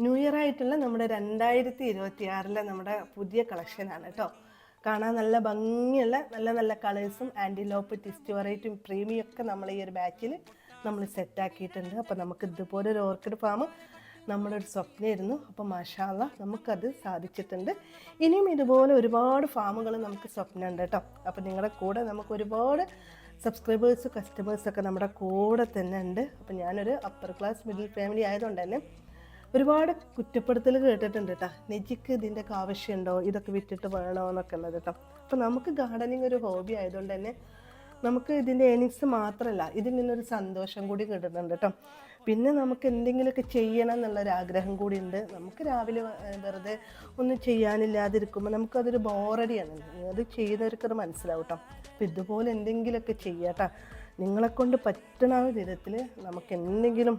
New year ആയിട്ടുള്ള നമ്മുടെ 2026 നമ്മുടെ പുതിയ കളക്ഷനാണ് കേട്ടോ. കാണാൻ നല്ല ഭംഗിയുള്ള നല്ല നല്ല കളേഴ്സും ആൻറ്റിലോപ്പ് ട്വിസ്റ്റ് വെറൈറ്റിയും പ്രീമിയം ഒക്കെ നമ്മൾ ഈ ഒരു ബാച്ചിൽ നമ്മൾ സെറ്റാക്കിയിട്ടുണ്ട്. അപ്പോൾ നമുക്ക് ഇതുപോലെ ഒരു ഓർക്കിഡ് ഫാം നമ്മുടെ ഒരു സ്വപ്നമായിരുന്നു. അപ്പോൾ മാഷാ അല്ലാ നമുക്കത് സാധിച്ചിട്ടുണ്ട്. ഇനിയും ഇതുപോലെ ഒരുപാട് ഫാമുകൾ നമുക്ക് സ്വപ്നമുണ്ട് കേട്ടോ. അപ്പോൾ നിങ്ങളുടെ കൂടെ നമുക്ക് ഒരുപാട് സബ്സ്ക്രൈബേഴ്സ് കസ്റ്റമേഴ്സൊക്കെ നമ്മുടെ കൂടെ തന്നെ ഉണ്ട്. അപ്പോൾ ഞാനൊരു അപ്പർ ക്ലാസ് മിഡിൽ ഫാമിലി ആയതുകൊണ്ട് തന്നെ ഒരുപാട് കുറ്റപ്പെടുത്തൽ കേട്ടിട്ടുണ്ട് കേട്ടോ. നെജിക്ക് ഇതിൻ്റെയൊക്കെ ആവശ്യമുണ്ടോ, ഇതൊക്കെ വിറ്റിട്ട് വേണോ എന്നൊക്കെ ഉള്ളത് കേട്ടോ. അപ്പോൾ നമുക്ക് ഗാർഡനിങ് ഒരു ഹോബി ആയതുകൊണ്ട് തന്നെ നമുക്ക് ഇതിൻ്റെ ഏണിങ്സ് മാത്രമല്ല ഇതിൽ നിന്നൊരു സന്തോഷം കൂടി കിട്ടുന്നുണ്ട് കേട്ടോ. പിന്നെ നമുക്ക് എന്തെങ്കിലുമൊക്കെ ചെയ്യണം എന്നുള്ളൊരാഗ്രഹം കൂടി ഉണ്ട്. നമുക്ക് രാവിലെ വെറുതെ ഒന്നും ചെയ്യാനില്ലാതിരിക്കുമ്പോൾ നമുക്കതൊരു ബോറടിയാണ്. അത് ചെയ്യുന്നവർക്കത് മനസ്സിലാവും കേട്ടോ. അപ്പോൾ ഇതുപോലെ എന്തെങ്കിലുമൊക്കെ ചെയ്യാം കേട്ടോ. നിങ്ങളെക്കൊണ്ട് പറ്റുന്ന വിധത്തിൽ നമുക്ക് എന്തെങ്കിലും